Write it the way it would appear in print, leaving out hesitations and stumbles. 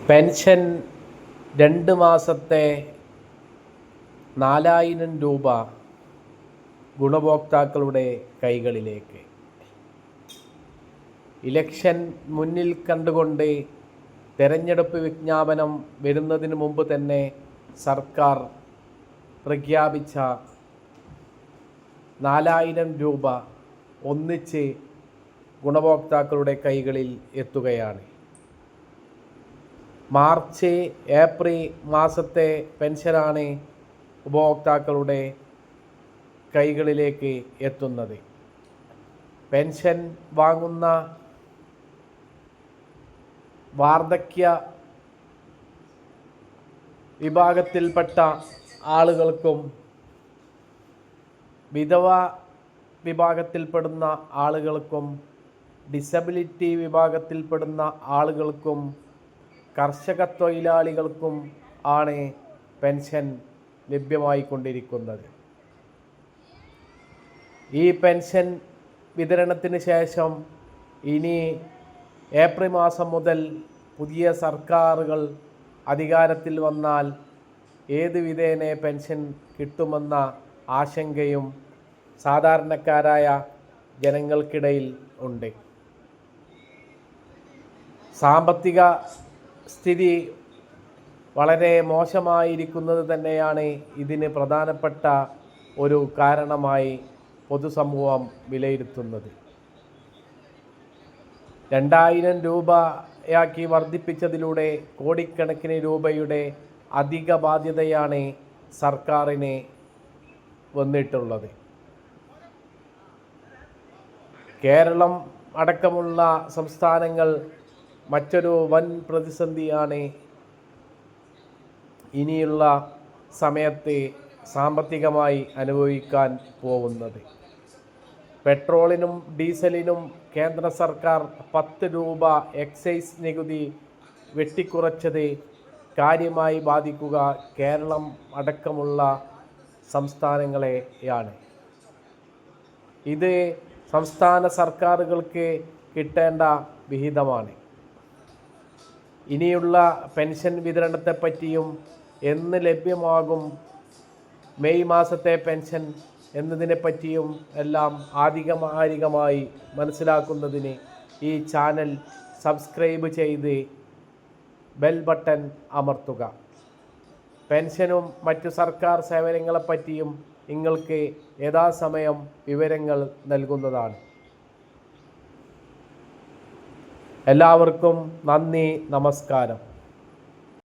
Pension 2 മാസത്തെ 4000 രൂപ ഗുണഭോക്താക്കളുടെ കൈകളിലേക്ക്. ഇലക്ഷൻ മുന്നിൽ കണ്ടുകൊണ്ട് തെരഞ്ഞെടുപ്പ് വിജ്ഞാപനം വരുന്നതിന് മുമ്പ് തന്നെ സർക്കാർ പ്രഖ്യാപിച്ച 4000 രൂപ ഒന്നിച്ച് ഗുണഭോക്താക്കളുടെ കൈകളിൽ എത്തുകയാണ്. മാർച്ച്, ഏപ്രിൽ മാസത്തെ പെൻഷനാണ് ഉപഭോക്താക്കളുടെ കൈകളിലേക്ക് എത്തുന്നത്. പെൻഷൻ വാങ്ങുന്ന വാർദ്ധക്യ വിഭാഗത്തിൽപ്പെട്ട ആളുകൾക്കും വിധവ വിഭാഗത്തിൽപ്പെടുന്ന ആളുകൾക്കും ഡിസബിലിറ്റി വിഭാഗത്തിൽപ്പെടുന്ന ആളുകൾക്കും കർഷക തൊഴിലാളികൾക്കും ആണ് പെൻഷൻ ലഭ്യമായിക്കൊണ്ടിരിക്കുന്നത്. ഈ പെൻഷൻ വിതരണത്തിന് ശേഷം ഇനി ഏപ്രിൽ മാസം മുതൽ പുതിയ സർക്കാരുകൾ അധികാരത്തിൽ വന്നാൽ ഏത് വിധേന പെൻഷൻ കിട്ടുമെന്ന ആശങ്കയും സാധാരണക്കാരായ ജനങ്ങൾക്കിടയിൽ ഉണ്ട്. സാമ്പത്തിക സ്ഥിതി വളരെ മോശമായിരിക്കുന്നത് തന്നെയാണ് ഇതിന് പ്രധാനപ്പെട്ട ഒരു കാരണമായി പൊതുസമൂഹം വിലയിരുത്തുന്നത്. 2000 രൂപയാക്കി വർദ്ധിപ്പിച്ചതിലൂടെ കോടിക്കണക്കിന് രൂപയുടെ അധിക ബാധ്യതയാണ് സർക്കാരിന് വന്നിട്ടുള്ളത്. കേരളം അടക്കമുള്ള സംസ്ഥാനങ്ങൾ മറ്റൊരു വൻ പ്രതിസന്ധിയാണ് ഇനിയുള്ള സമയത്ത് സാമ്പത്തികമായി അനുഭവിക്കാൻ പോകുന്നത്. പെട്രോളിനും ഡീസലിനും കേന്ദ്ര സർക്കാർ 10 രൂപ എക്സൈസ് നികുതി വെട്ടിക്കുറച്ചത് കാര്യമായി ബാധിക്കുക കേരളം അടക്കമുള്ള സംസ്ഥാനങ്ങളെയാണ്. ഇത് സംസ്ഥാന സർക്കാരുകൾക്ക് കിട്ടേണ്ട വിഹിതമാണ്. ഇനിയുള്ള പെൻഷൻ വിതരണത്തെപ്പറ്റിയും എന്ന് ലഭ്യമാകും, മെയ് മാസത്തെ പെൻഷൻ എന്നതിനെപ്പറ്റിയും എല്ലാം ആധികാരികമായി മനസ്സിലാക്കുന്നതിന് ഈ ചാനൽ സബ്സ്ക്രൈബ് ചെയ്ത് ബെൽ ബട്ടൺ അമർത്തുക. പെൻഷനും മറ്റു സർക്കാർ സേവനങ്ങളെപ്പറ്റിയും നിങ്ങൾക്ക് യഥാസമയം വിവരങ്ങൾ നൽകുന്നതാണ്. എല്ലാവർക്കും നന്ദി, നമസ്കാരം.